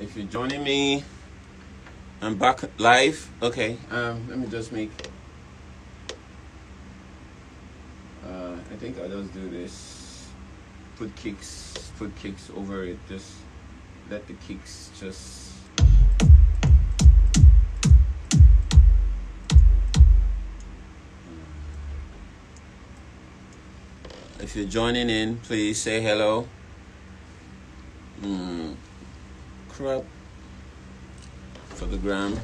If you're joining me, I'm back live. Okay, let me just make. I think I'll just do this. Put kicks over it. Just let the kicks just. If you're joining in, please say hello. Crap for the gram.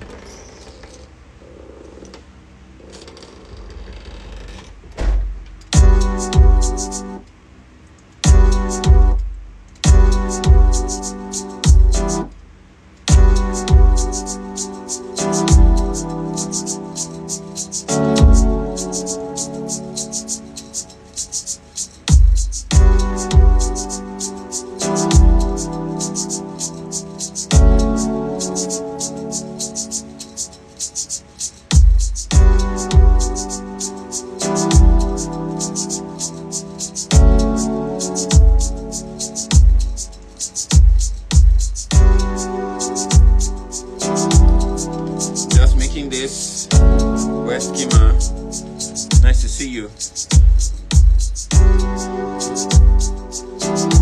Nice to see you.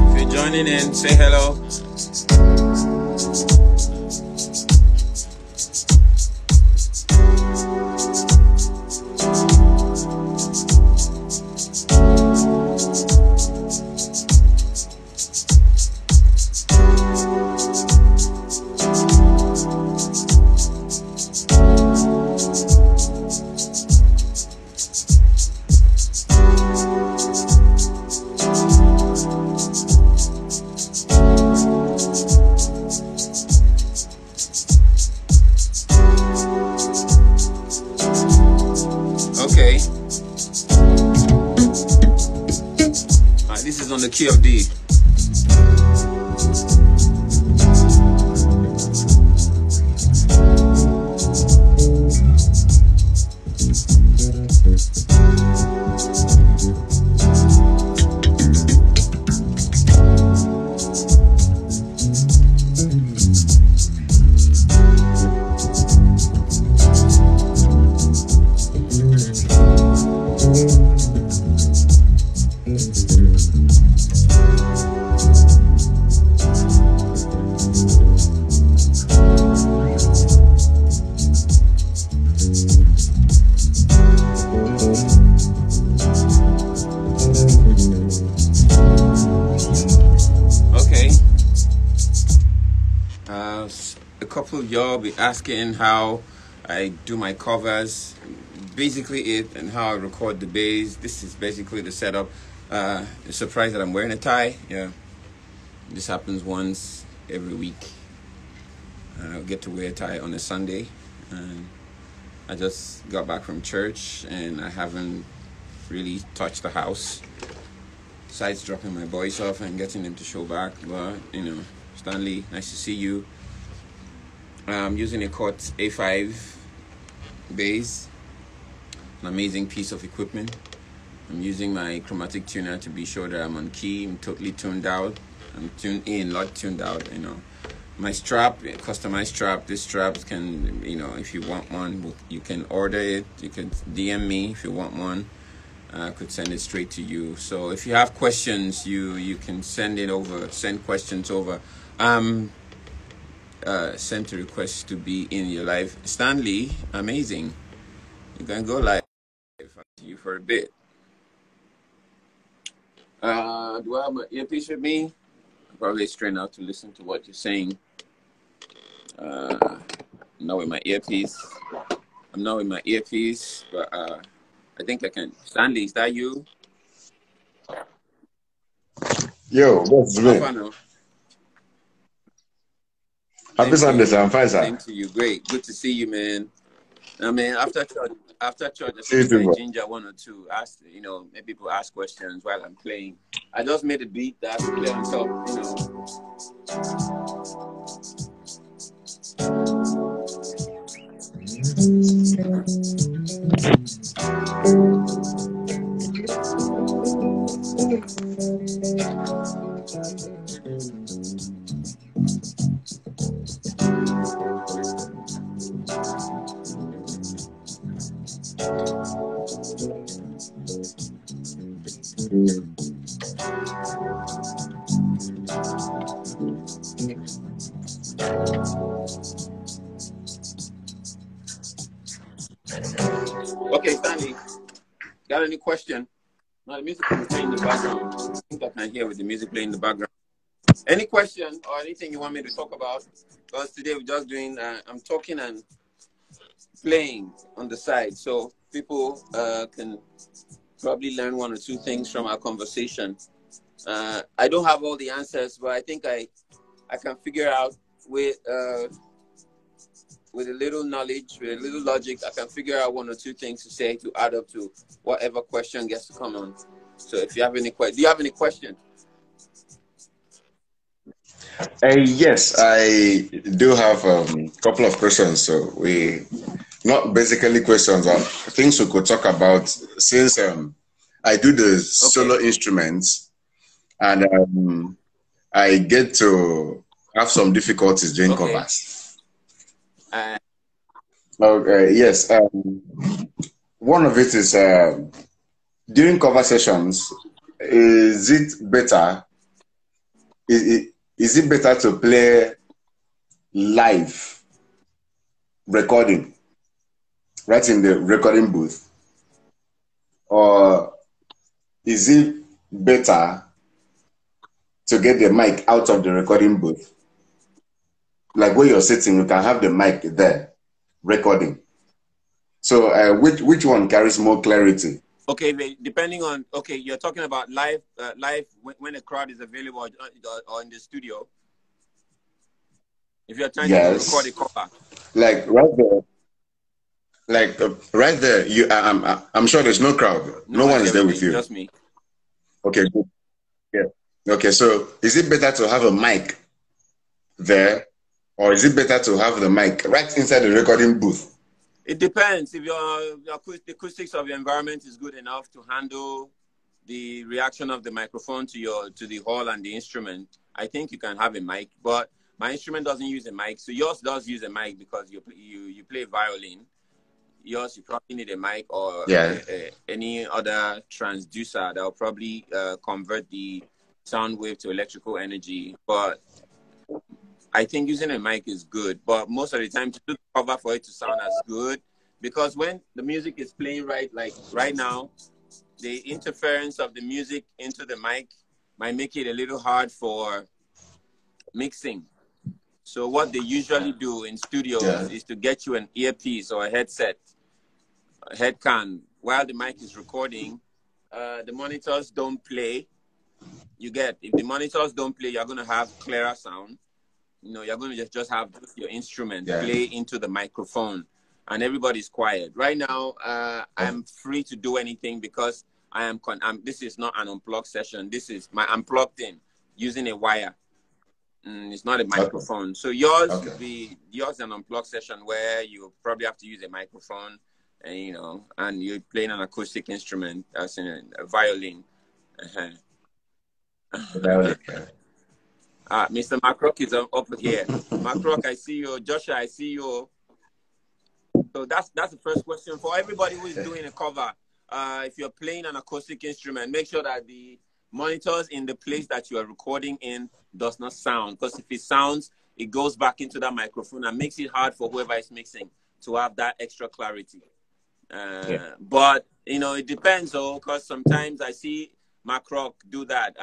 If you're joining in, say hello. Okay. This is on the key of D. A couple of y'all be asking how I do my covers, basically it, and how I record the bass. This is basically the setup. Surprised that I'm wearing a tie. Yeah, this happens once every week. I get to wear a tie on a Sunday, and I just got back from church and I haven't really touched the house. Besides dropping my boys off and getting them to show back, but you know, Stanley, nice to see you. I'm using a Cort A5 bass, an amazing piece of equipment. I'm using my chromatic tuner to be sure that I'm on key. I'm totally tuned out. I'm tuned in, not tuned out. You know, my strap, customized strap. This strap can, you know, if you want one, you can order it. You can DM me if you want one. I could send it straight to you. So if you have questions, you can send it over. Send questions over. Sent a request to be in your live. Stanley, amazing. You can go live. I'll see you for a bit. Do I have my earpiece with me? I'm probably straight out to listen to what you're saying. I'm not with my earpiece. But I think I can. Stanley, is that you? Yo, what's me? Happy Sunday, sir. I'm fine, sir. Same to you. Great. Good to see you, man. I mean, after church, I think I ginger one or two. Ask, you know, maybe people ask questions while I'm playing. I just made a beat that's clear on top, you know. Okay, Stanley, got any question? No, the music is playing in the background. I think I can hear with the music playing in the background. Any question or anything you want me to talk about? Because today we're just doing, I'm talking and playing on the side. So people can probably learn one or two things from our conversation. I don't have all the answers, but I think I can figure out with a little knowledge, with a little logic, I can figure out one or two things to say to add up to whatever question gets to come on. So if you have any questions, do you have any question? Yes, I do have a couple of questions. So not basically questions, but things we could talk about since I do the solo instruments and I get to have some difficulties doing covers. Yes, one of it is during cover sessions, is it better? Is it better to play live recording, right in the recording booth? Or is it better to get the mic out of the recording booth? Like where you're sitting, you can have the mic there, recording. So which one carries more clarity? Okay, depending on, you're talking about live when the crowd is available or in the studio. If you're trying to record a cover. Like right there. Right there, I'm sure there's no crowd. No one is there with you. Just me. Okay, good. Yeah. Okay, so is it better to have a mic there, or is it better to have the mic right inside the recording booth? It depends. If the acoustics of your environment is good enough to handle the reaction of the microphone to the hall and the instrument, I think you can have a mic. But my instrument doesn't use a mic, so yours does use a mic because you play violin. Yours, you probably need a mic or any other transducer that will probably convert the sound wave to electrical energy. But I think using a mic is good, but most of the time to do the cover for it to sound as good, because when the music is playing right now, the interference of the music into the mic might make it a little hard for mixing. So what they usually do in studios is to get you an earpiece or a headset, a head can, while the mic is recording. The monitors don't play. If the monitors don't play, you're going to have clearer sound. You're going to just have your instrument play into the microphone and everybody's quiet. Right now, I'm free to do anything because this is not an unplugged session. I'm plugged in using a wire. It's not a microphone. So yours is an unplugged session where you probably have to use a microphone and you're playing an acoustic instrument, as in a violin. Mr. Macrock is up here. Macrock, I see you. Joshua, I see you. So that's the first question for everybody who is doing a cover. If you're playing an acoustic instrument, make sure that the monitors in the place that you are recording in does not sound. Because if it sounds, it goes back into that microphone and makes it hard for whoever is mixing to have that extra clarity. But, it depends, because sometimes I see Macrock do that.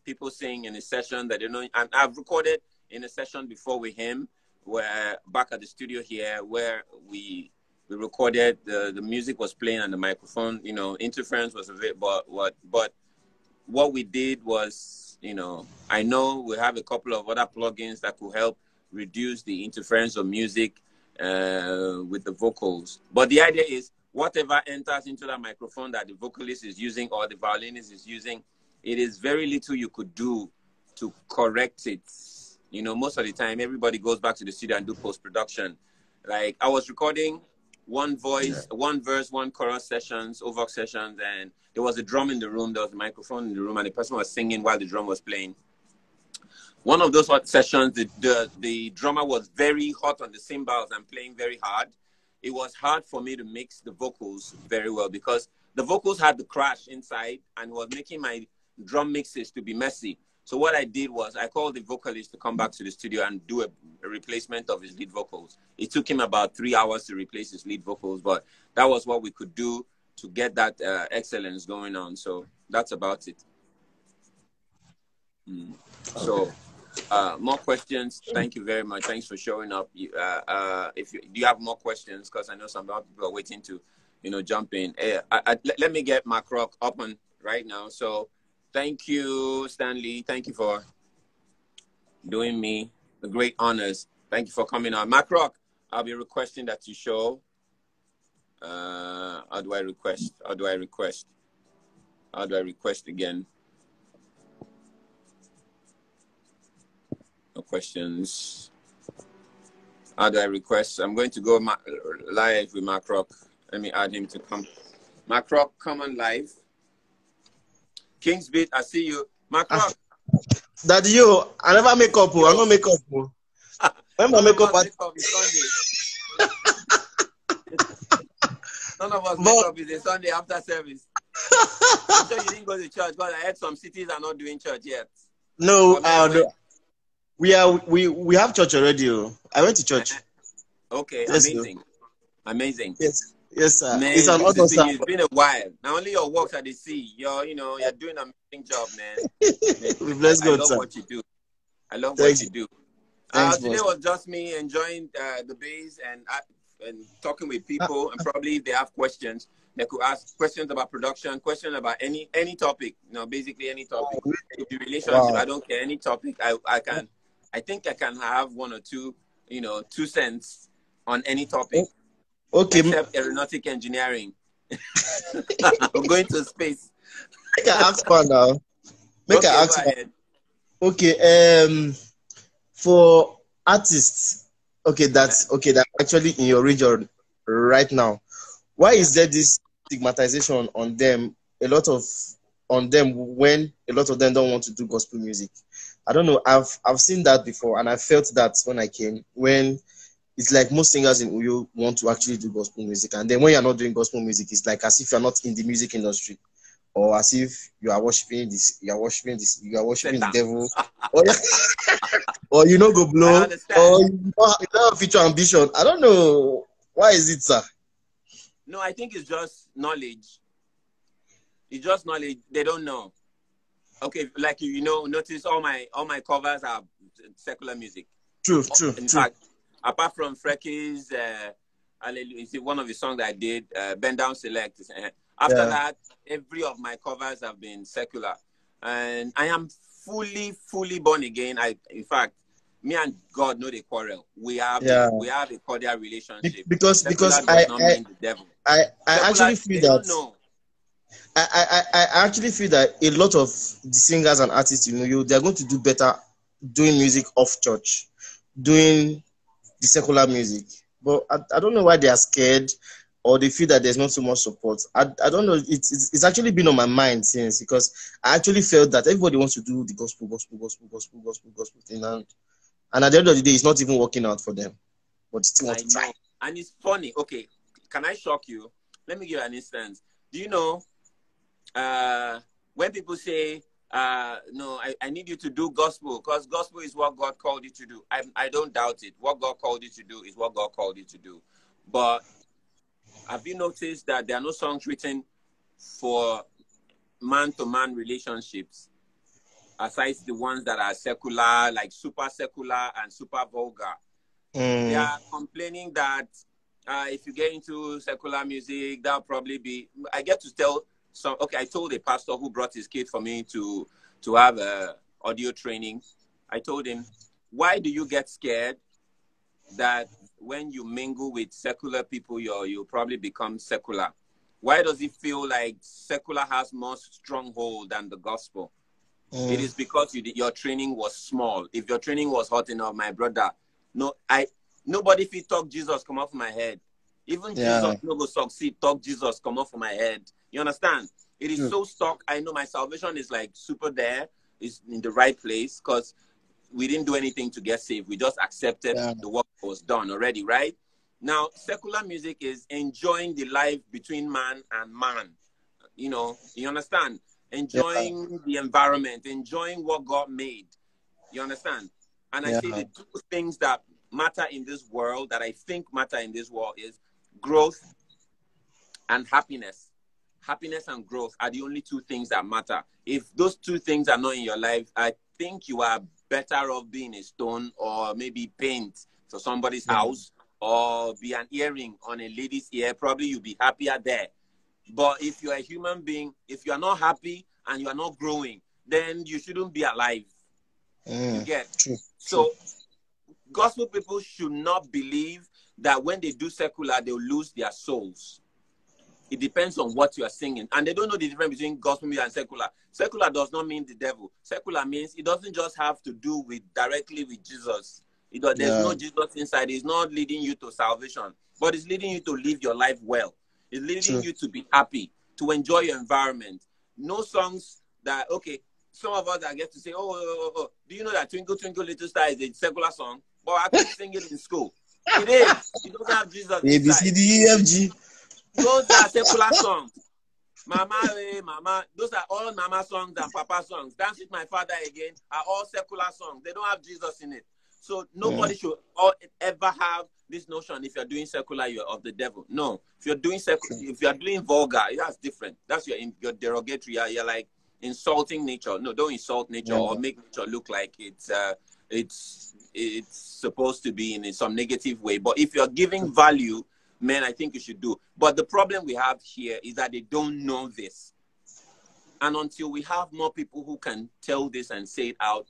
People sing in a session that and I've recorded in a session before with him, where back at the studio here, where we recorded, the music was playing and the microphone, interference was a bit, but what we did was, I know we have a couple of other plugins that could help reduce the interference of music with the vocals. But the idea is, whatever enters into that microphone that the vocalist is using or the violinist is using, it is very little you could do to correct it. Most of the time, everybody goes back to the studio and do post-production. Like, I was recording one voice, one verse, one chorus sessions, Ovox sessions, and there was a drum in the room, there was a microphone in the room, and the person was singing while the drum was playing. One of those sessions, the drummer was very hot on the cymbals and playing very hard. It was hard for me to mix the vocals very well because the vocals had the crash inside and was making my drum mixes to be messy. So what I did was I called the vocalist to come back to the studio and do a replacement of his lead vocals. It took him about 3 hours to replace his lead vocals, but that was what we could do to get that excellence going on. So that's about it. So more questions. Thank you very much. Thanks for showing up. Do you have more questions? Because I know some people are waiting to, jump in. Let me get Mark Rock up on right now. So thank you, Stanley. Thank you for doing me the great honors. Thank you for coming on. Mark Rock, I'll be requesting that you show. How do I request? How do I request again? No questions. How do I request? I'm going to go live with Mark Rock. Let me add him to come. Mark Rock, come on live. Kingsbeat, I see you. Mark Rock. That I never make up. I don't make up. When my makeup is Sunday. None of us make up is a Sunday after service. I'm sure you didn't go to church because I heard some cities are not doing church yet. No, we have church already. I went to church. Okay, yes, amazing. Amazing. Yes, sir. Man, it's an honor, sir. It's been a while. Now only your works at the sea. You're doing an amazing job, man. We bless God, I love what you do. I love what you do. Today was just me enjoying the bass and talking with people, and probably if they have questions, they could ask questions about production, questions about any topic. Basically any topic. If the relationship, I don't care, any topic. I think I can have one or two, 2 cents on any topic. Okay. Except aeronautic engineering. I'm going to space. Make an ask one now. Make an ask one. Okay. For artists, that's actually in your region right now. Why is there this stigmatization on them? When a lot of them don't want to do gospel music. I don't know. I've seen that before, and I felt that when I came. When it's like most singers in Uyo want to actually do gospel music, and then when you're not doing gospel music, it's like as if you're not in the music industry, or as if you are worshiping the devil, or go blow, or you don't have future ambition. I don't know. Why is it, sir? No, I think it's just knowledge. It's just knowledge. They don't know. Okay, like notice all my covers are secular music. True. In fact, apart from Frecky's, one of the songs that I did, Bend Down Select. After that, every of my covers have been secular, and I am fully born again. In fact, me and God know the quarrel. We have a cordial relationship because I actually feel that. I actually feel that a lot of the singers and artists, they're going to do better doing music off church, doing the secular music. But I don't know why they are scared, or they feel that there's not so much support. I don't know. It's actually been on my mind since, because I actually felt that everybody wants to do the gospel thing, and at the end of the day, it's not even working out for them. But still want to try. And it's funny. Okay, can I shock you? Let me give you an instance. Do you know? When people say, no, I need you to do gospel, because gospel is what God called you to do. I don't doubt it. What God called you to do is what God called you to do. But have you noticed that there are no songs written for man-to-man relationships, aside the ones that are secular, like super secular and super vulgar? They are complaining that if you get into secular music, that'll probably be... I get to tell... I told a pastor who brought his kid for me to have audio training. I told him, why do you get scared that when you mingle with secular people, you'll probably become secular? Why does it feel like secular has more stronghold than the gospel? It is because your training was small. If your training was hot enough, my brother, nobody fit talk Jesus come off my head. Even Jesus no go succeed, talk Jesus come off my head. You understand? It is so stuck. I know my salvation is like super there, is in the right place, because we didn't do anything to get saved. We just accepted the work that was done already, right? Now, secular music is enjoying the life between man and man. You understand? enjoying the environment, enjoying what God made. You understand? And I say the two things that matter in this world, that I think matter in this world, is growth and happiness. Happiness and growth are the only two things that matter. If those two things are not in your life, I think you are better off being a stone, or maybe paint for somebody's house, or be an earring on a lady's ear. Probably you'll be happier there. But if you're a human being, if you're not happy and you're not growing, then you shouldn't be alive. You get? True. So gospel people should not believe that when they do secular, they'll lose their souls. It depends on what you are singing. And they don't know the difference between gospel music and secular. Secular does not mean the devil. Secular means it doesn't just have to do with directly with Jesus. There's no Jesus inside. It's not leading you to salvation, but it's leading you to live your life well. It's leading you to be happy, to enjoy your environment. No songs that, okay, some of us that get to say, oh, do you know that Twinkle, Twinkle, Little Star is a secular song? But I could sing it in school. It is. It doesn't have Jesus inside. A, B, C, D, E, F, G. Those are secular songs. Mama, Mama, those are all Mama songs and Papa songs. Dance with My Father Again are all secular songs. They don't have Jesus in it. So nobody should ever have this notion, if you're doing secular, you're of the devil. No. If you're doing if you're doing vulgar, that's different. That's your derogatory. You're like insulting nature. No, don't insult nature or make nature look like it's supposed to be in some negative way. But if you're giving value, man, I think you should do. But the problem we have here is that they don't know this. And until we have more people who can tell this and say it out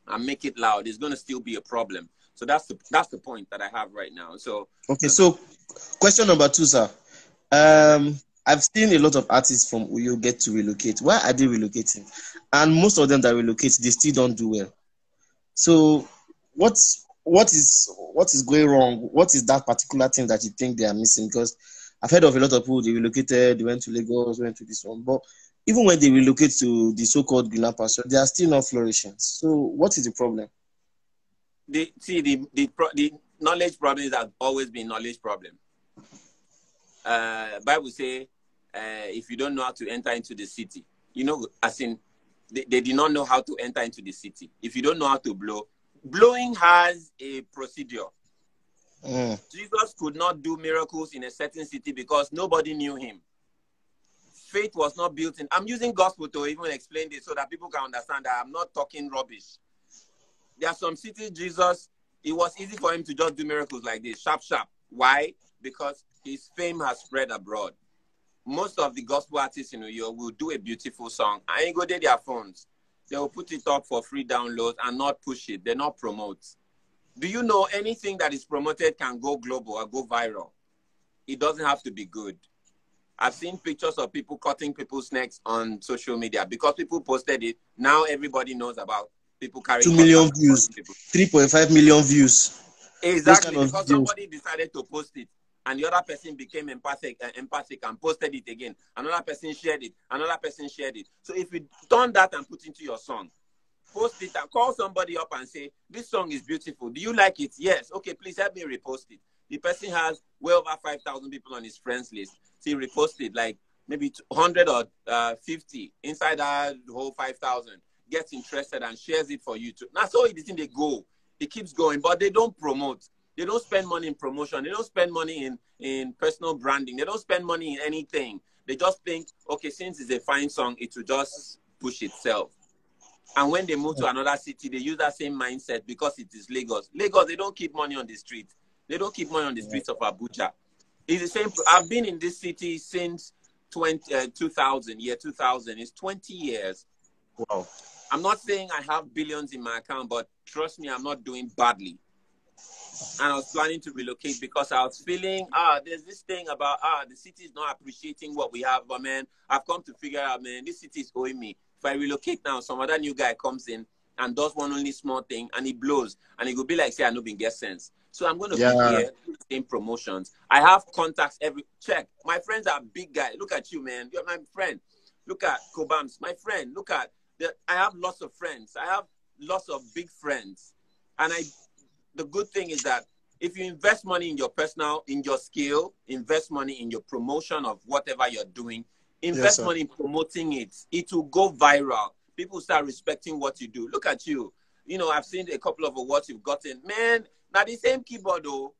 and make it loud, it's going to still be a problem. So that's the point that I have right now. So okay, so question number 2, sir. I've seen a lot of artists from Uyo get to relocate. Why are they relocating? And most of them that relocate, they still don't do well. So what is going wrong? What is that particular thing that you think they are missing? Because I've heard of a lot of people, they relocated, they went to Lagos, went to this one. But even when they relocate to the so-called greener pasture, they are still not flourishing. So what is the problem? The knowledge problem is has always been knowledge problem. Bible say, if you don't know how to enter into the city, as in they did not know how to enter into the city. If you don't know how to blow, blowing has a procedure. Jesus could not do miracles in a certain city because nobody knew him. Faith was not built in. I'm using gospel to even explain this so that people can understand that I'm not talking rubbish. There are some cities, Jesus, it was easy for him to just do miracles like this, sharp. Why? Because his fame has spread abroad. Most of the gospel artists in New York will do a beautiful song and go to their phones. They will put it up for free downloads and not push it. They not promote. Do you know anything that is promoted can go global or go viral? It doesn't have to be good. I've seen pictures of people cutting people's necks on social media because people posted it. Now everybody knows about people carrying 2 million views, 3.5 million views. Exactly, because somebody decided to post it and the other person became empathic and posted it again. Another person shared it. Another person shared it. So if you turn that and put into your song, post it and call somebody up and say, this song is beautiful. Do you like it? Yes. Okay, please help me repost it. The person has well over 5,000 people on his friends list. So he reposted like maybe 100 or 50 inside that whole 5,000. Gets interested and shares it for you too. That's all it is. They go. It keeps going, but they don't promote. They don't spend money in promotion. They don't spend money in personal branding. They don't spend money in anything. They just think, okay, since it's a fine song, it will just push itself. And when they move to another city, they use that same mindset because it is Lagos. Lagos, they don't keep money on the street. They don't keep money on the streets of Abuja. It's the same. I've been in this city since 2000. Year 2000. It's 20 years. Wow. I'm not saying I have billions in my account, but trust me, I'm not doing badly. And I was planning to relocate because I was feeling, there's this thing about, the city is not appreciating what we have. But, man, I've come to figure out, man, this city is owing me. If I relocate now, some other new guy comes in and does one only small thing, and he blows. And it will be like, say, I know, get sense. So I'm going to be here doing promotions. I have contacts check. My friends are big guys. Look at you, man. You're my friend. Look at Kobams, my friend. Look at, I have lots of friends. I have lots of big friends. And the good thing is that if you invest money in your personal, in your skill, invest money in your promotion of whatever you're doing, Yes, Invest money in promoting it. It will go viral. People start respecting what you do. Look at you. You know, I've seen a couple of awards you've gotten. Man, now the same keyboard though.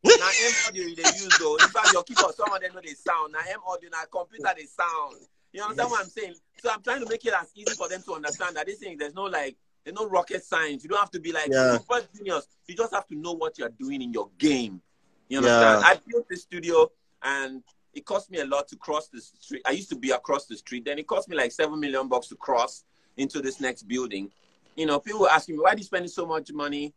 Now M audio they use though. In fact, your keyboard, some of them know they sound. Now M audio, now computer they sound. You understand what I'm saying? So I'm trying to make it as easy for them to understand that this thing, there's no rocket science. You don't have to be like super genius. You just have to know what you're doing in your game. You understand? I built this studio and it cost me a lot to cross the street. I used to be across the street. Then it cost me like $7 million to cross into this next building. You know, people were asking me, why do you spend so much money?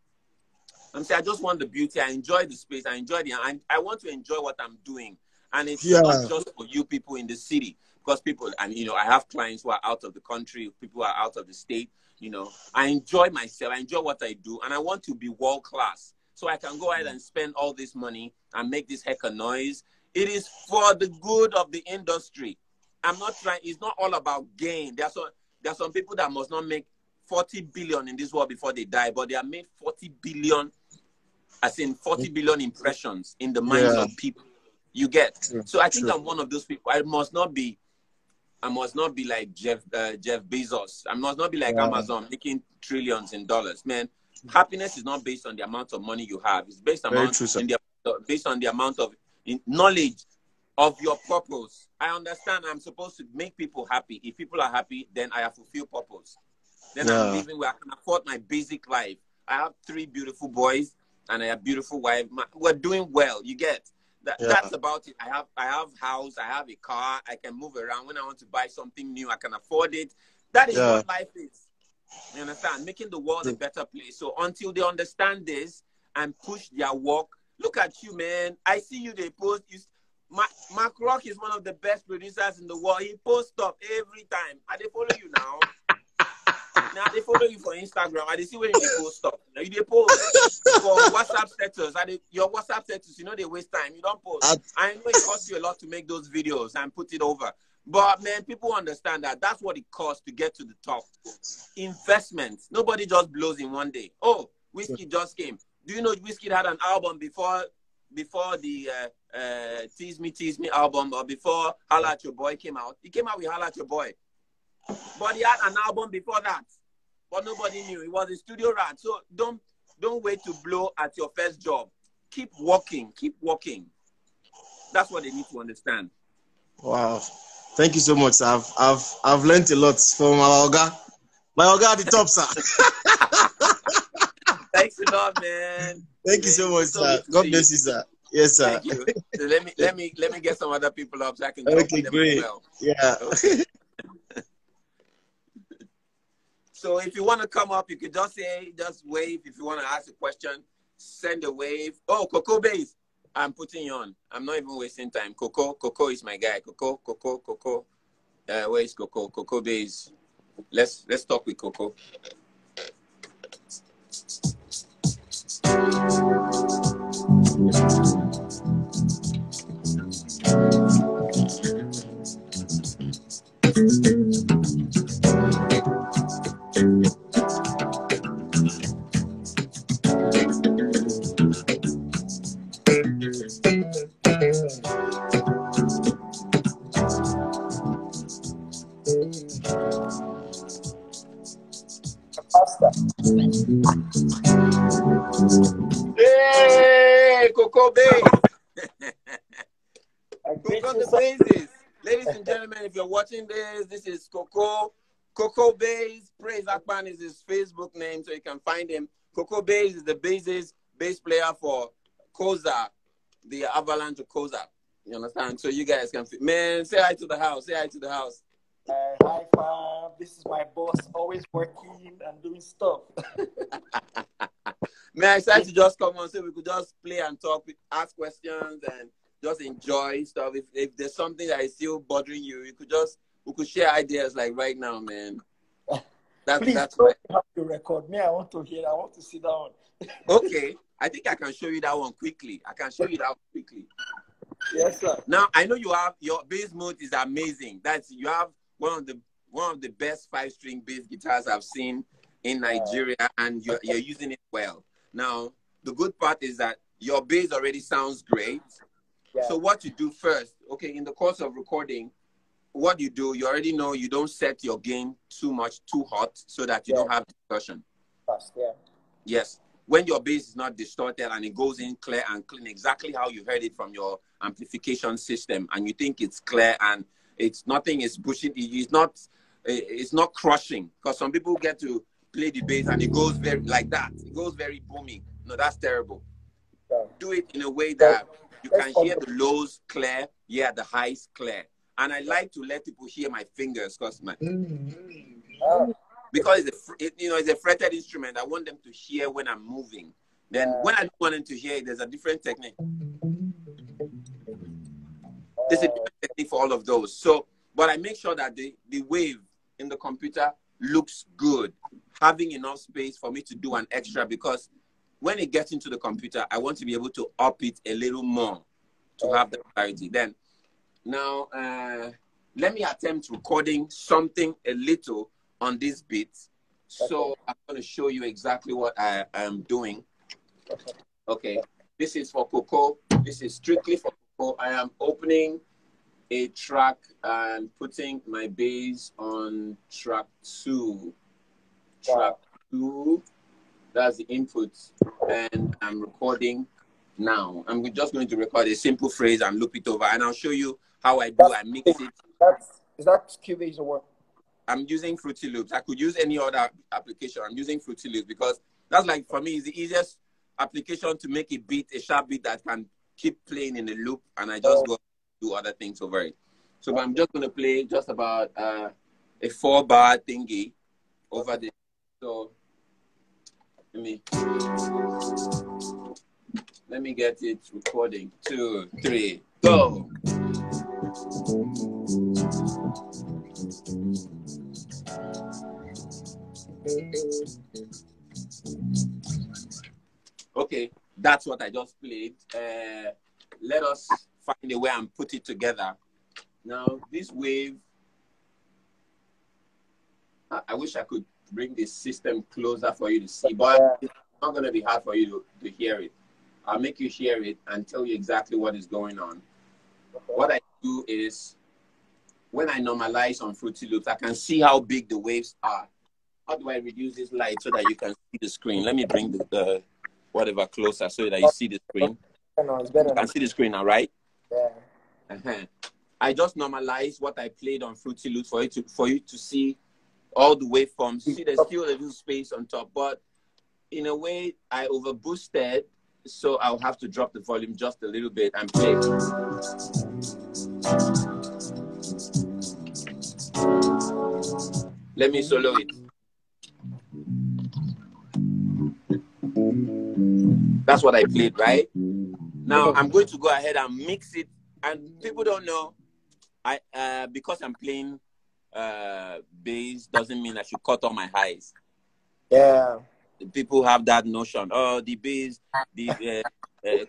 I'm saying, I just want the beauty. I enjoy the space. I enjoy I want to enjoy what I'm doing. And it's not just for you people in the city. Because people, and you know, I have clients who are out of the country, people who are out of the state. You know, I enjoy myself. I enjoy what I do. And I want to be world class. So I can go ahead and spend all this money and make this heck of noise. It is for the good of the industry. I'm not trying, it's not all about gain. There are some people that must not make 40 billion in this world before they die, but they have made 40 billion, as in 40 billion impressions in the minds of people. You get? So I think I'm one of those people. I must not be like Jeff Bezos. I must not be like Amazon making trillions in dollars. Man, happiness is not based on the amount of money you have. It's based based on the amount of knowledge of your purpose. I understand I'm supposed to make people happy. If people are happy, then I have fulfilled purpose. Then I'm living where I can afford my basic life. I have 3 beautiful boys and I have a beautiful wife. We're doing well. You get? That's about it. I have house. I have a car. I can move around. When I want to buy something new, I can afford it. That is what life is. You understand? Making the world a better place. So until they understand this and push their work, look at you, man. I see you, they post. Mark Rock is one of the best producers in the world. He posts stuff every time. They follow you now. Now they follow you for Instagram. I see when you post stuff. Now you post for WhatsApp status. Your WhatsApp status, you know they waste time. You don't post. I know it costs you a lot to make those videos and put it over. But man, people understand that. That's what it costs to get to the top. Investments. Nobody just blows in one day. Oh, Whiskey just came. Do you know Whiskey had an album before the Tease Me album, or before Holla at Your Boy came out? He came out with Holla at Your Boy. But he had an album before that. But nobody knew. He was a studio rat. So don't wait to blow at your first job. Keep working. Keep working. That's what they need to understand. Wow. Thank you so much, sir. I've learned a lot from our Oga. My Oga at the top, sir. Thanks a lot, man. Thank you so much, sir. God bless you, sir. Yes, sir. Thank you. So let me get some other people up so I can talk with them as well. Yeah. Okay. So if you want to come up, you can just wave. If you want to ask a question, send a wave. Oh, Coco Base, I'm putting you on. I'm not even wasting time. Coco is my guy. Coco. Where is Coco? Coco Base. Let's talk with Coco. Hey, Coco Base. Coco the Bases. Ladies and gentlemen, if you're watching this is Coco Base. Praise Akpan is his Facebook name, so you can find him. Coco Base is the bass player for Koza, the Avalanche of Koza. You understand? So you guys can, man, say hi to the house. Say hi to the house. Hi, fam. This is my boss, always working and doing stuff. Man, I decided to just come on so we could just play and talk, ask questions, and just enjoy stuff. If there's something that is still bothering you, we could share ideas like right now, man. Please don't have to record me. I want to hear. I want to sit down. Okay, I think I can show you that one quickly. Yes, sir. Now I know you have your bass mode is amazing. You have one of the best 5-string bass guitars I've seen in Nigeria, and you're using it well. Now the good part is that your bass already sounds great. Yeah. So what you do first, okay, in the course of recording, what you do, you already know you don't set your gain too hot so that you don't have distortion. Yeah. Yes. When your bass is not distorted and it goes in clear and clean, exactly how you heard it from your amplification system, and you think it's clear and it's nothing is pushing, it's not crushing. Because some people get to play the bass and it goes very like that. It goes very booming. No, that's terrible. Yeah. Do it in a way that you can hear the lows clear, the highs clear. And I like to let people hear my fingers because because it's a fretted instrument. I want them to hear when I'm moving. Then when I don't want them to hear it, there's a different technique. There's a different technique for all of those. So, but I make sure that the wave in the computer looks good, having enough space for me to do an extra, because when it gets into the computer, I want to be able to up it a little more to have the clarity. Then, now, let me attempt recording something a little on this beat. So I'm going to show you exactly what I am doing. Okay, this is for Coco. This is strictly for Coco. I am opening a track and putting my bass on track 2. Track 2. That's the input. And I'm recording now. I'm just going to record a simple phrase and loop it over. And I'll show you how I do. I mix it. Is that Cubase or what? I'm using Fruity Loops. I could use any other application. I'm using Fruity Loops because that's like, for me, it's the easiest application to make a beat, a sharp beat that can keep playing in a loop, and I just go do other things over it. So I'm just going to play just about a 4-bar thingy over this. So let me get it recording. 2, 3, go. Okay, that's what I just played. Let us find a way and put it together. Now, this wave, I wish I could bring this system closer for you to see, but it's not going to be hard for you to hear it. I'll make you hear it and tell you exactly what is going on. What I do is, when I normalize on Fruity Loops, I can see how big the waves are. How do I reduce this light so that you can see the screen? Let me bring the whatever closer so that you see the screen. No, it's better. You can see the screen now, right? Yeah. I just normalize what I played on Fruity Loops for you to see all the waveforms. See, there's still a little space on top, but in a way, I overboosted, so I'll have to drop the volume just a little bit and play. Let me solo it. That's what I played, right? Now I'm going to go ahead and mix it, and people don't know. Because I'm playing bass doesn't mean I should cut all my highs. Yeah. People have that notion. Oh, the bass,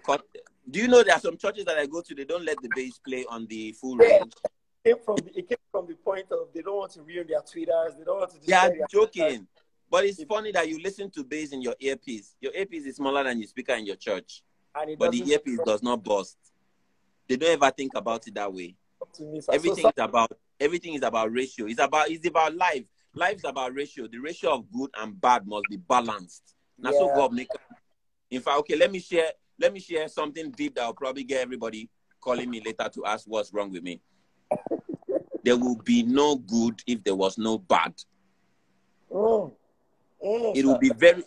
cut. Do you know there are some churches that I go to, they don't let the bass play on the full range? It came from the point of they don't want to ruin their Twitters. They don't want to. They are joking. But it's funny that you listen to bass in your earpiece. Your earpiece is smaller than your speaker in your church. But the earpiece does not burst. They don't ever think about it that way. Everything is about ratio. It's about life. Life is about ratio. The ratio of good and bad must be balanced. Now, so God make. In fact, okay, let me share something deep that will probably get everybody calling me later to ask what's wrong with me. There will be no good if there was no bad. It will be very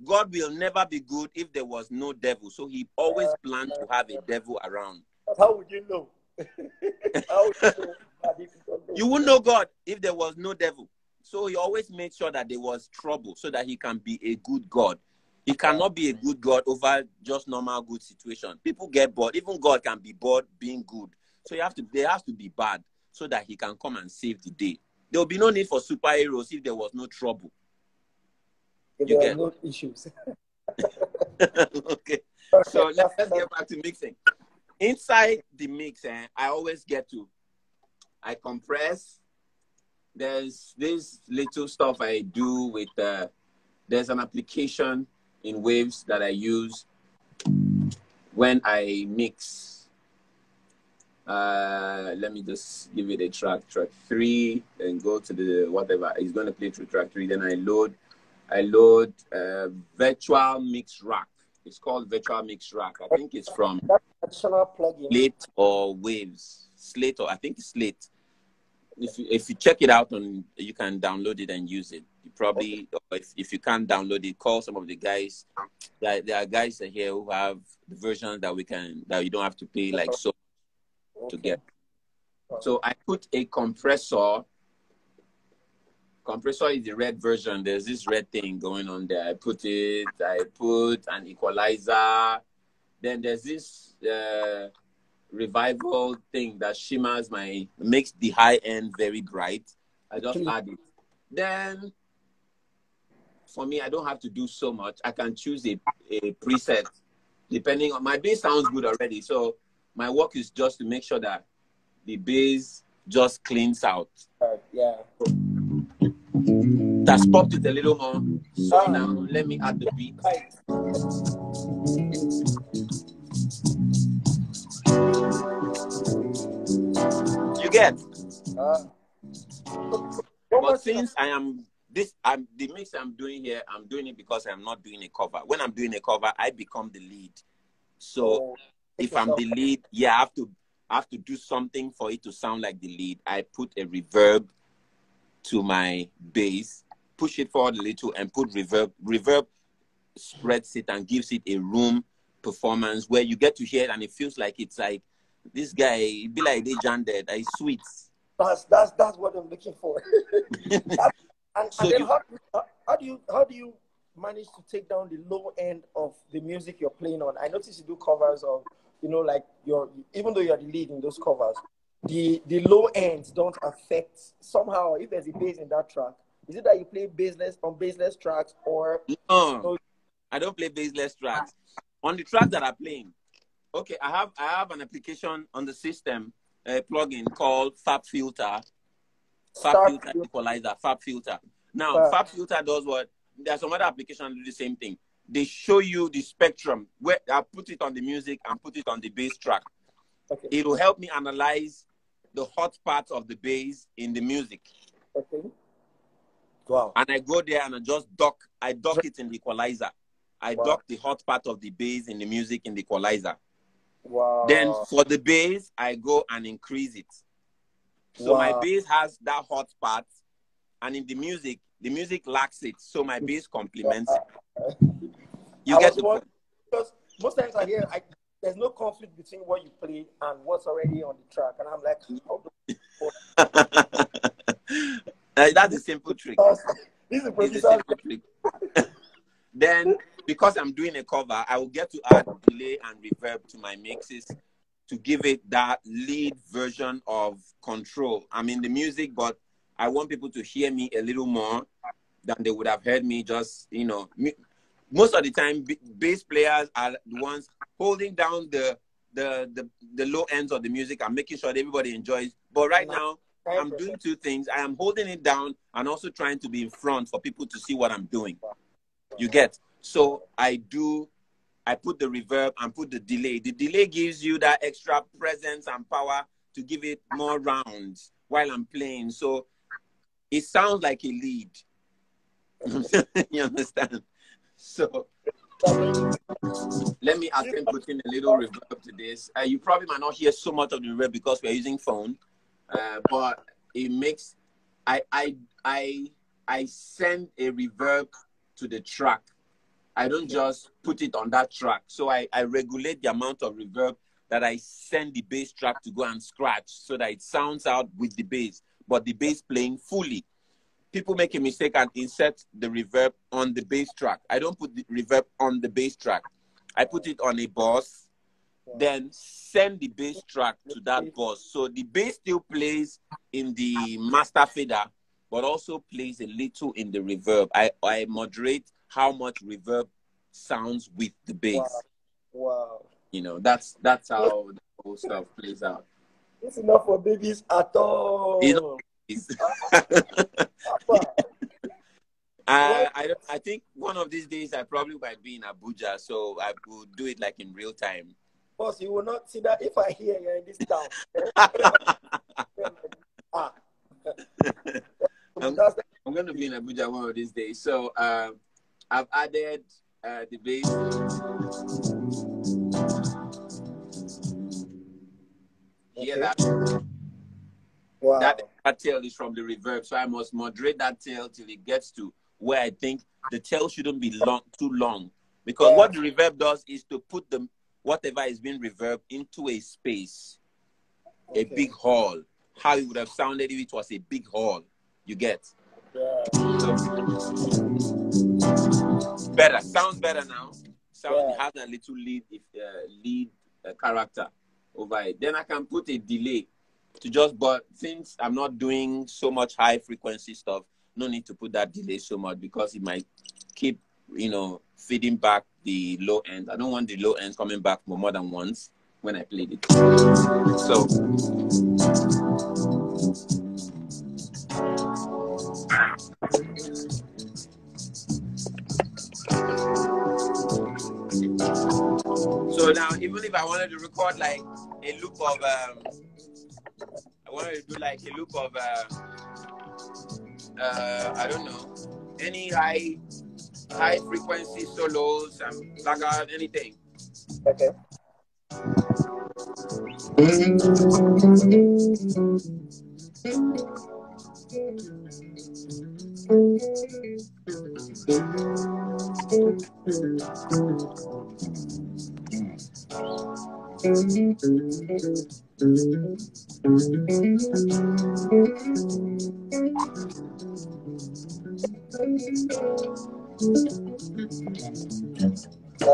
God will never be good if there was no devil. So he always planned to have a devil around. How would you know? How would you know? You wouldn't know God if there was no devil. So he always made sure that there was trouble so that he can be a good God. He cannot be a good God over just normal good situation. People get bored. Even God can be bored being good. So there has to be bad so that he can come and save the day. There will be no need for superheroes if there was no trouble. If there are no issues. Okay. So let's get back to mixing. Inside the mix, I compress. There's this little stuff I do with, there's an application in Waves that I use when I mix. Let me just give it a track 3, then go to the whatever. It's going to play through track 3. Then I load virtual mix rack. It's called virtual mix rack. I think it's from Slate or Waves. Slate, or I think it's Slate. If you check it out you can download it and use it. You probably, if you can't download it, call some of the guys. There are guys here who have the versions that you don't have to pay like so to get. So I put a compressor. Compressor is the red version. There's this red thing going on there. I put an equalizer. Then there's this revival thing that makes the high end very bright. I just add it. Then for me, I don't have to do so much. I can choose a preset depending on my bass sounds good already. So my work is just to make sure that the bass just cleans out. Yeah. That's popped it a little more. So now let me add the beat. You get? But since the mix I'm doing here, I'm doing it because I'm not doing a cover. When I'm doing a cover, I become the lead. So if I'm the lead, I have to do something for it to sound like the lead. I put a reverb to my bass, push it forward a little, and put reverb. Reverb spreads it and gives it a room performance where you get to hear it and it feels like it's like this guy, it be like they Dead. I sweet. That's what I'm looking for. How do you manage to take down the low end of the music you're playing on? I notice you do covers of, like even though you're the lead in those covers, the low ends don't affect somehow. If there's a bass in that track, is it that you play bassless tracks or? No, I don't play bassless tracks. On the tracks that I'm playing, okay, I have an application on the system, a plugin called Fab Filter Equalizer, Fab Filter. Now, Fab Filter does what? There's some other applications that do the same thing. They show you the spectrum. Where I put it on the music and put it on the bass track. Okay. It will help me analyze the hot parts of the bass in the music. Okay. Wow. And I go there and I dock it in the equalizer. I dock the hot part of the bass in the music in the equalizer. Wow. Then for the bass, I go and increase it. So my bass has that hot part, and in the music lacks it. So my bass complements it. You get the point? Because most times I hear there's no conflict between what you play and what's already on the track, and I'm like, that's a simple trick. This is a simple trick. Then, because I'm doing a cover, I will get to add delay and reverb to my mixes to give it that lead version of control. I'm in the music, but I want people to hear me a little more than they would have heard me just, most of the time, bass players are the ones holding down the low ends of the music and making sure that everybody enjoys. But right now, I'm doing two things. I am holding it down and also trying to be in front for people to see what I'm doing. You get? So I put the reverb and put the delay. The delay gives you that extra presence and power to give it more rounds while I'm playing. So it sounds like a lead. You understand? So let me attempt putting a little reverb to this. You probably might not hear so much of the reverb because we're using phone, but it makes I send a reverb to the track. I don't just put it on that track. So I regulate the amount of reverb that I send the bass track to go and scratch so that it sounds out with the bass, but the bass playing fully. People make a mistake and insert the reverb on the bass track. I don't put the reverb on the bass track. I put it on a bus, then send the bass track to that bus. So the bass still plays in the master fader, but also plays a little in the reverb. I moderate how much reverb sounds with the bass. Wow. That's how the whole stuff plays out. It's enough for babies at all. I think one of these days I probably might be in Abuja, so I will do it like in real time. Boss, you will not see that if I hear you're in this town. I'm going to be in Abuja one of these days. So I've added the bass. Hear that? Wow. That tail is from the reverb, so I must moderate that tail till it gets to where I think the tail shouldn't be too long. Because what the reverb does is to put whatever is being reverbed into a space, a big hall. How it would have sounded if it was a big hall. You get? Yeah. So, better. Sounds better now. Sound has a little lead character over it. Then I can put a delay but since I'm not doing so much high frequency stuff, no need to put that delay so much because it might keep, feeding back the low end. I don't want the low ends coming back more than once when I played it. So now, even if I wanted to record like a loop of I wanted to do like a loop of I don't know, any high frequency solos and background, anything. Okay.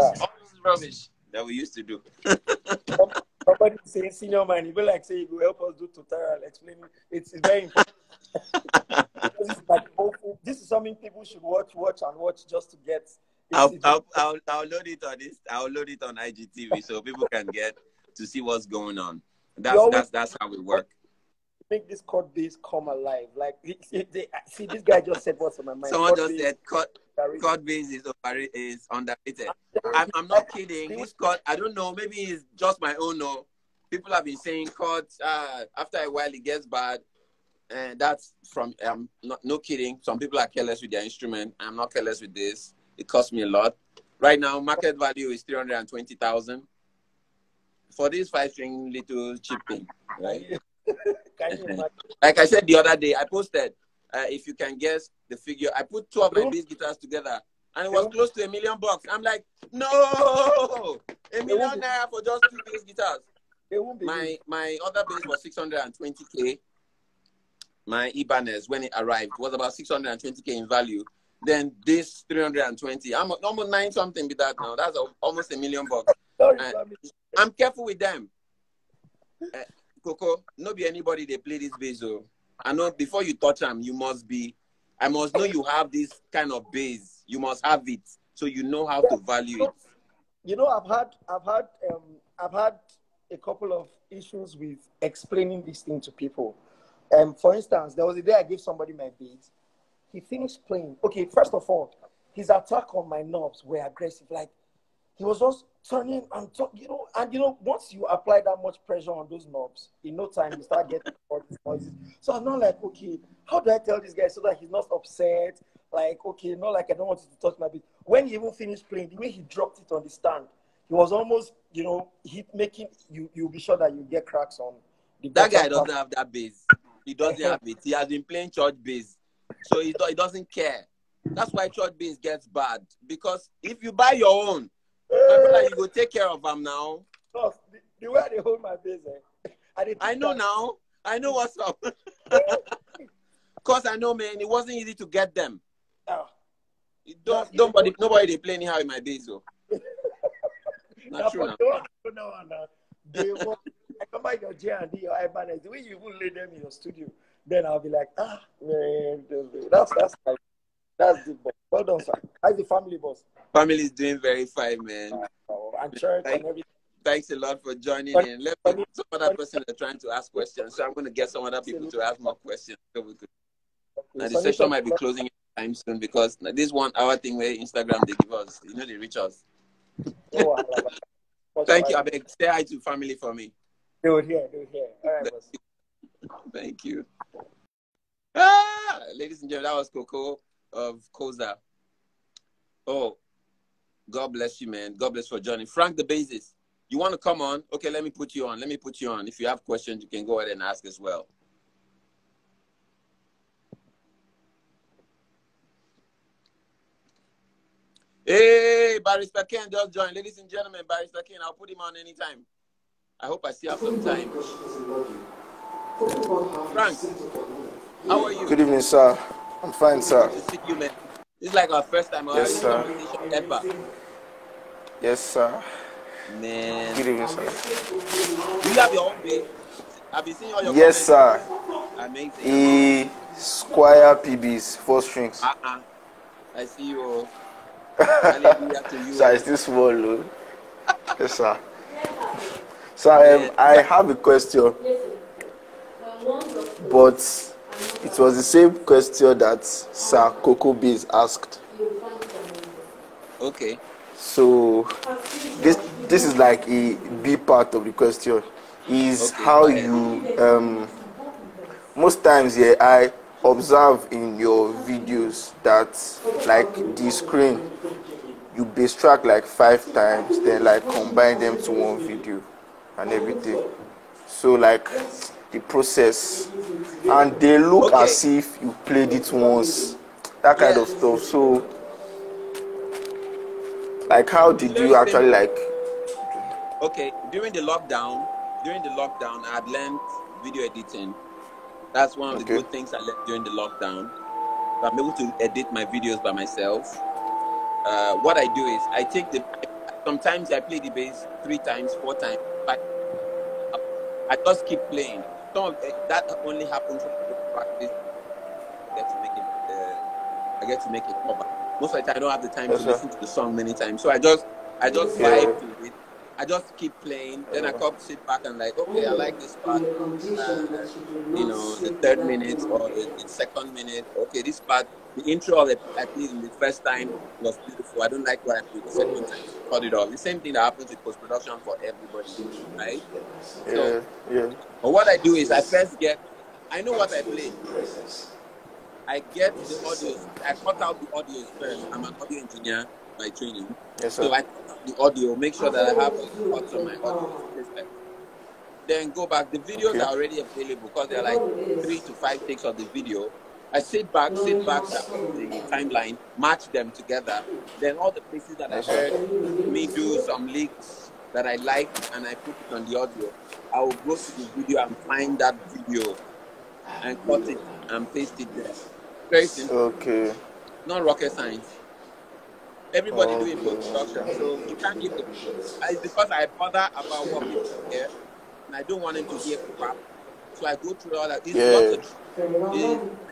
All this rubbish that we used to do. Somebody saying, senior man, you be like, say, you will help us do tutorial explaining. It's very important. This is something people should watch just to get. I'll load it on this. I'll load it on IGTV so people can get to see what's going on. That's how we work. Make this chord bass come alive. Like, see, this guy just said what's on my mind. Someone just said chord bass is underrated. I'm not kidding. This chord, I don't know. Maybe it's just my own. No, people have been saying chords. After a while, it gets bad, and that's from. No kidding. Some people are careless with their instrument. I'm not careless with this. It costs me a lot. Right now, market value is 320,000 for this 5-string little cheap thing, right? Like I said the other day, I posted, if you can guess the figure, I put 2 of my bass guitars together, and it was close to $1 million. I'm like, no, $1 million naira for just 2 bass guitars. My other bass was 620K. My Ibanez, when it arrived, was about 620K in value. Then this 320. I'm almost 9 something with that now. That's almost $1 million. I'm careful with them. Coco, not be anybody they play this bass. I know before you touch them, I must know you have this kind of bass. You must have it, so you know how to value it. I've had a couple of issues with explaining this thing to people. For instance, there was a day I gave somebody my bass. He finished playing. Okay, first of all, his attack on my knobs were aggressive. Like, he was just turning and once you apply that much pressure on those knobs, in no time you start getting all these noises. So I'm not like, okay, how do I tell this guy so that he's not upset? Like, okay, not like I don't want you to touch my beat. When he even finished playing, the way he dropped it on the stand, he was almost, making you'll be sure that you get cracks on the. That guy doesn't have that bass. He doesn't have it. He has been playing church bass, so he doesn't care. That's why church bass gets bad, because if you buy your own, my brother, you go take care of them now. No, the way they hold my bass, I know now. I know what's up. Because I know, man, it wasn't easy to get them. Nobody they play anyhow in my bass, though. Not true now. I come by your J&D, your Ibanez, the way you even lay them in your studio, then I'll be like, man, that's the boss. Well done, sir. How's the family, boss? Family is doing very fine, man. And church and everything. Thanks a lot for joining in. Some other person are trying to ask questions, so I'm going to get some other people to ask more questions. So we could. Now the session might be closing time soon, because this 1 hour thing where Instagram they give us, they reach us. Thank you. I beg, say hi to family for me. Do it here. All right, boss. Thank you. Ladies and gentlemen, that was Coco of Koza. Oh, God bless you, man. God bless for joining. Frank the Basis. You want to come on? Okay, let me put you on. If you have questions, you can go ahead and ask as well. Hey, Barrister Ken just joined. Ladies and gentlemen, Barrister Ken, I'll put him on anytime. I hope I still have some time. Frank, how are you? Good evening, sir. I'm fine, sir. Good to see you, man. This is like our first time having this conversation ever. Yes, sir. Man. Good evening, sir. Do you have your own page? Have you seen all your comments? Sir. Amazing. Squire PBs, 4 strings. I see you. Hallelujah to you. Sir, it's still small, though. Yes, sir. So I have a question, but it was the same question that Sir Coco Biz asked. Okay. So this is like a B part of the question. Is how you most times I observe in your videos that like the screen you bass track like 5 times, then like combine them to one video and everything. So like the process, and they look as if you played it once, that kind of stuff. So like how did you actually like? Okay, during the lockdown I learned video editing. That's one of the good things I learned during the lockdown. So I'm able to edit my videos by myself. What I do is I take sometimes I play the bass 3 times, 4 times, but I just keep playing. That only happens when I practice. I get to make it cover. Most of the time I don't have the time to listen to the song many times. So I just vibe to it. I just keep playing. Then I come sit back and like, okay, I like this part. The 3rd minute or the 2nd minute. Okay, this part, the intro I played in the first time was beautiful. I don't like what I played the 2nd time. Cut it off. The same thing that happens with post-production for everybody, right? But what I do is I know what I play. I get the audios. I cut out the audios first. I'm an audio engineer by training. So I cut out the audio, make sure that I have cuts on my audio. Perfect. Then go back. The videos are already available because they're like 3 to 5 takes of the video. I sit back the timeline, match them together. Then all the places that I heard me do some leaks that I liked and I put it on the audio, I will go to the video and find that video and cut it and paste it there. Very simple. Okay. Not rocket science. Everybody doing post-production, so you can't give them. It's because I bother about what people hear, and I don't want them to hear crap. So I go through all that.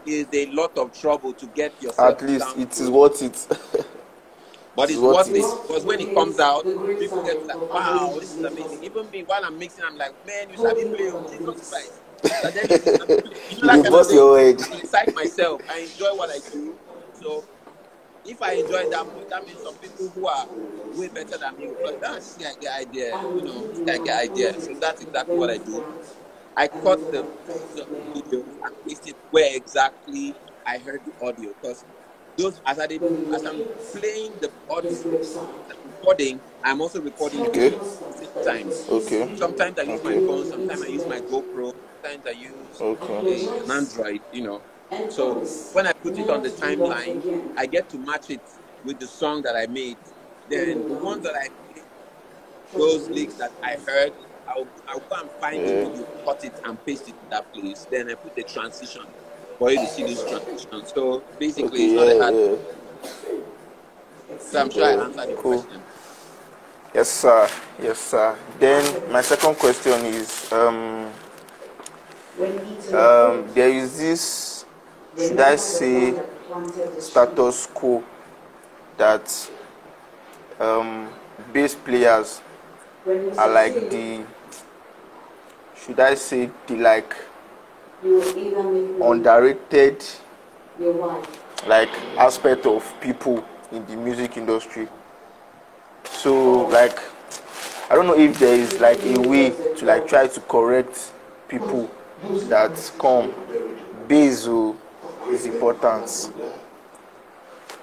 It's a lot of trouble to get yourself. At least it is worth it. But it's worth it because when it comes out, people get like, "Wow, this is amazing." Even me, while I'm mixing, I'm like, "Man, you sabi play, Jesus Christ." But then you bust your head. I excite myself. I enjoy what I do. So if I enjoy that much, that means some people who are way better than me will this guy get idea, this guy get idea. So that's exactly what I do. I cut the video and paste it where exactly I heard the audio. Because as I'm playing the audio, recording, I'm also recording the video at the same time. Okay. Sometimes I use my phone, sometimes I use my GoPro, sometimes I use an Android, So when I put it on the timeline, I get to match it with the song that I made. Then the ones that I made, those leaks that I heard, I'll go and find the video, cut it and paste it in that place. Then I put the transition for you to see this transition. So basically, it's not a hard. So I'm sure I answered your question. Yes, sir. Yes, sir. Then my second question is, there is this, should I say, status quo that bass players are like should I say, the like underrated like aspect of people in the music industry. So like I don't know if there is like a way to like try to correct people that come. Bass is important.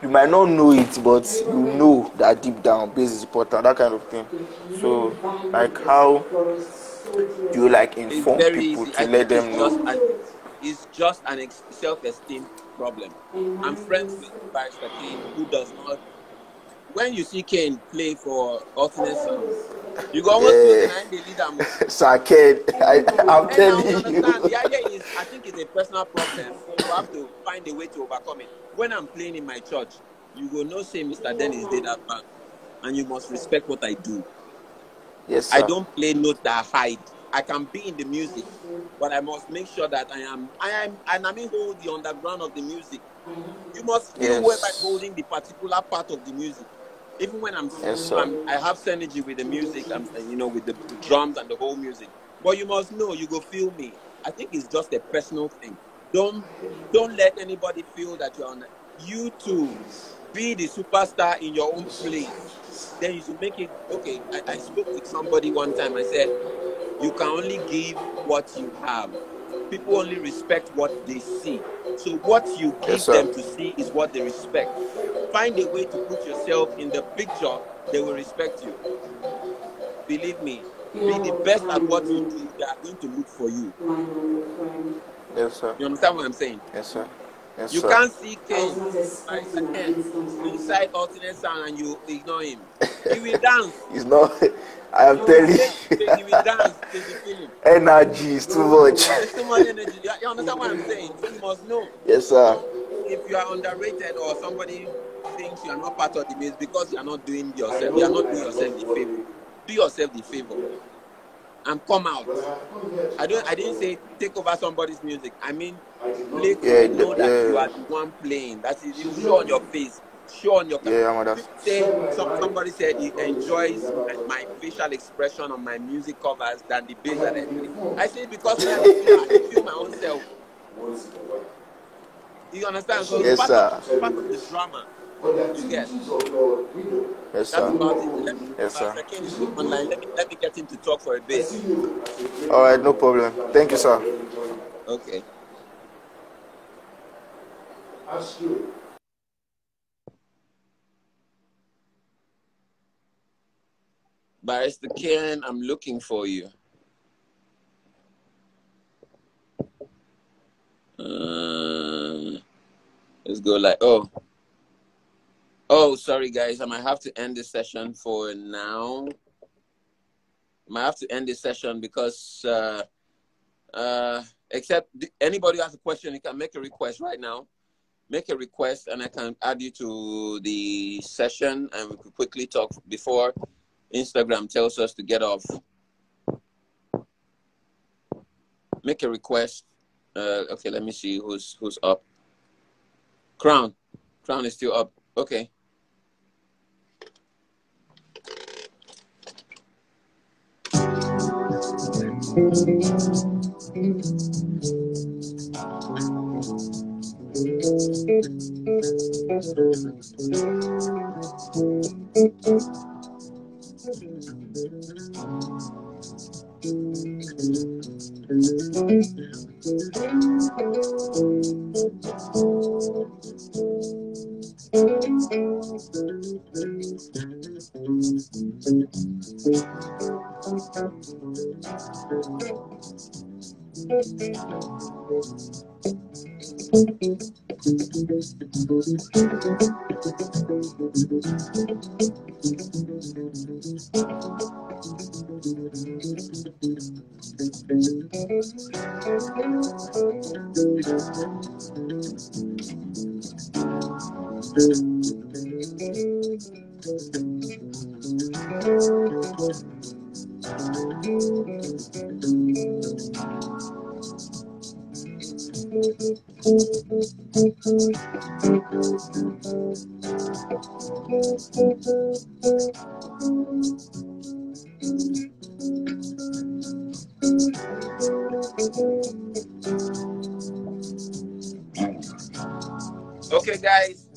You might not know it, but you know that deep down bass is important, that kind of thing. So like how do you like inform people to let them know? It's just an self-esteem problem. I'm friends with Barrister Kane, who does not. When you see Kane play for alternate sound, you go almost feel the leader. Sir Kane, I'm telling you. Understand. The idea is, I think it's a personal problem. You have to find a way to overcome it. When I'm playing in my church, you will not say Mr. Dehniece did that band, and you must respect what I do. Yes, sir. I don't play notes that hide. I can be in the music, but I must make sure that I am, and I mean hold the underground of the music. You must feel when I'm holding the particular part of the music. Even when I have synergy with the music, with the drums and the whole music. But you must know, you go feel me. I think it's just a personal thing. Don't let anybody feel that you're on. You too, be the superstar in your own place. Then you should make it okay. I spoke with somebody one time. I said, you can only give what you have. People only respect what they see. So what you give them to see is what they respect. Find a way to put yourself in the picture, they will respect you. Believe me, be the best at what you do, they are going to look for you. Yes, sir. You understand what I'm saying? Yes, sir. Yes, you sir. Can't see Kane inside alternate sound and you ignore him. He will dance. He's not. I am telling you. He will dance till you feel him. Energy is too much. There's too much energy. You understand what I'm saying? So you must know. Yes, sir. If you are underrated or somebody thinks you are not part of the music because you are not doing yourself, you are not doing yourself the favor. Do yourself the favor and come out. I didn't say take over somebody's music. I mean, play cool, know that you are the one playing. That is, you show on your face, show on your. Somebody said he enjoys my facial expression on my music covers than the bass that I play. I say because I feel my own self. You understand? So yes, part of the drama. You get. Yes, sir. That's about it. Yes, sir. Online. Let me get him to talk for a bit. All right, no problem. Thank you, sir. Okay. Barrister Ken, I'm looking for you. Let's go like, oh, sorry guys, I might have to end this session for now. I might have to end this session because, except anybody who has a question, you can make a request right now. Make a request and I can add you to the session and we could quickly talk before Instagram tells us to get off. Make a request. Okay, let me see who's up. Crown is still up. Okay. Okay, guys.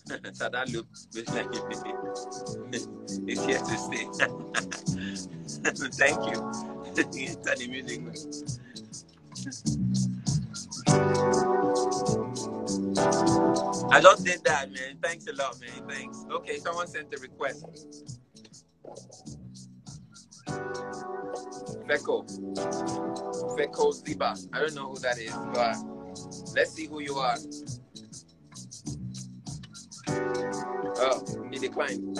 That look It's here to stay. Thank you. Enter the music. I just did that, man. Thanks a lot, man. Thanks. Okay, someone sent a request. Feko Ziba. I don't know who that is, but let's see who you are. Oh, he declined.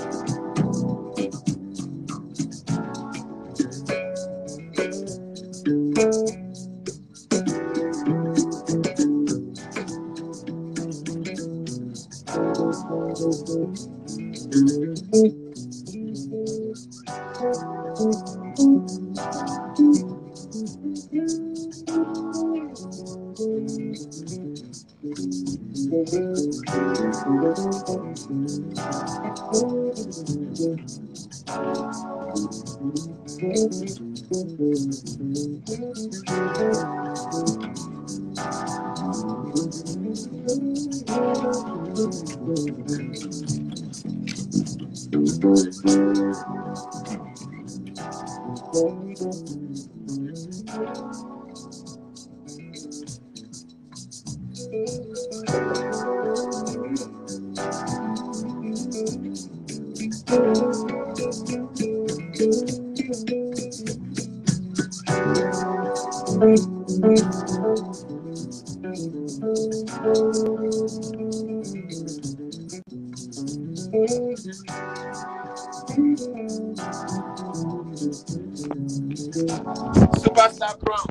Superstar Crown.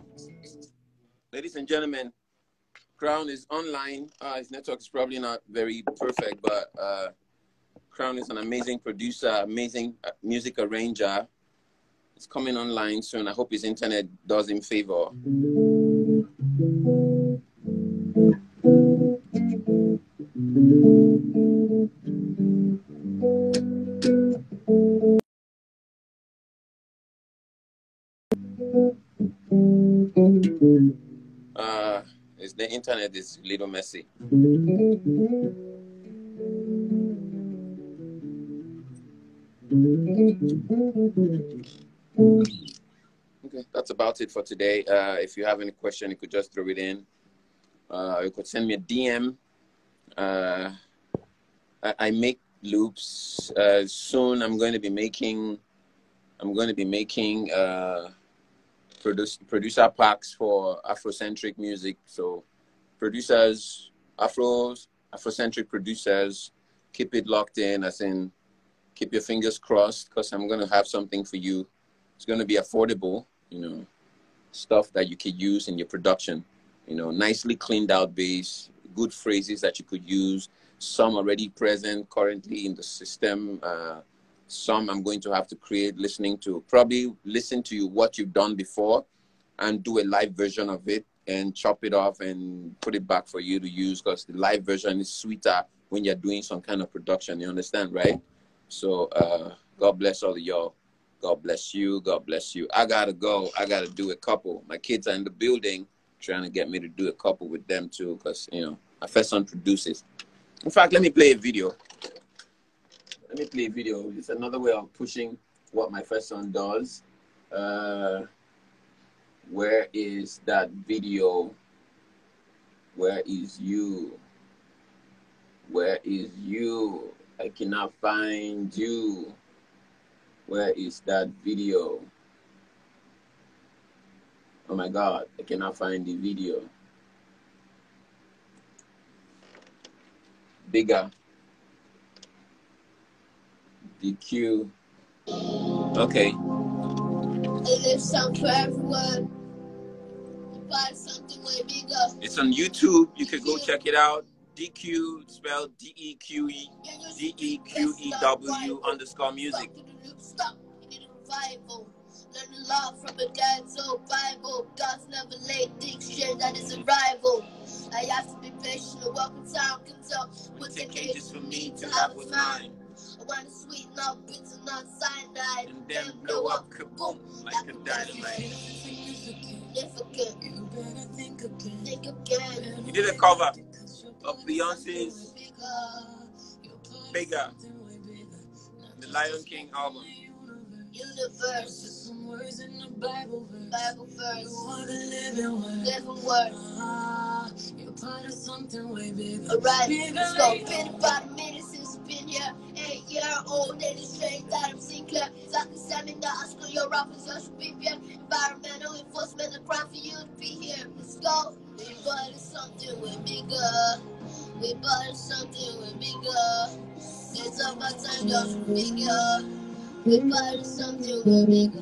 Ladies and gentlemen, Crown is online. His network is probably not very perfect, but Crown is an amazing producer, amazing music arranger. It's coming online soon. I hope his internet does him favor. The internet is a little messy. Okay, that's about it for today. If you have any question, you could just throw it in. You could send me a DM. I make loops. Soon I'm going to be making producer packs for Afrocentric music. So producers, Afrocentric producers, keep it locked in, as in keep your fingers crossed, because I'm going to have something for you. It's going to be affordable, stuff that you could use in your production, nicely cleaned out bass, good phrases that you could use, some already present currently in the system, some I'm going to have to create, probably listen to what you've done before and do a live version of it and chop it off and put it back for you to use, because the live version is sweeter when you're doing some kind of production, you understand, right? So God bless all of y'all. God bless you. God bless you. I got to go. I got to do a couple. My kids are in the building trying to get me to do a couple with them too, because, my first son produces. In fact, let me play a video. It's another way of pushing what my first son does. Where is that video? Where is you? Where is you? I cannot find you. Where is that video? Oh my God, I cannot find the video. Bigger. DQ. Okay. There's something for everyone. Something way bigger. It's on YouTube. You can go check it out. DQ, spelled DEQE, DEQEW_music. Stop. Revival. Learn a lot from a God's old Bible. God's never late. Diction that is a rival. I have to be patient. A welcome time comes up. What's the cages for me to have what's mine? I want to sweeten up bitter, not cyanide, and then blow up kaboom like a dynamite. Think again. You did a cover of Beyonce's Bigger. The Lion King album. Universe. Some words in the Bible verse. You are the living word. You're part of something way bigger. Alright, let's go. Been about a minute since I've been here. 8-year-old, and it's straight that I'm seeing clear. Exactly, Sammy, now I school your rappers, you should be here. Environmental enforcement, a crime for you to be here. Let's go. We bought something way bigger. We bought something way bigger. It's about time, y'all should be bigger. We bought something way bigger.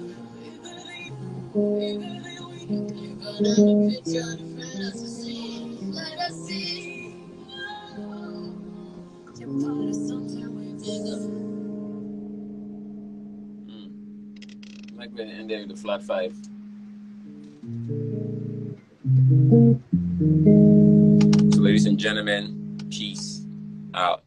Let us see. Let us see. You're part of something way bigger. Like we're in there with the flat 5. So, ladies and gentlemen, peace out.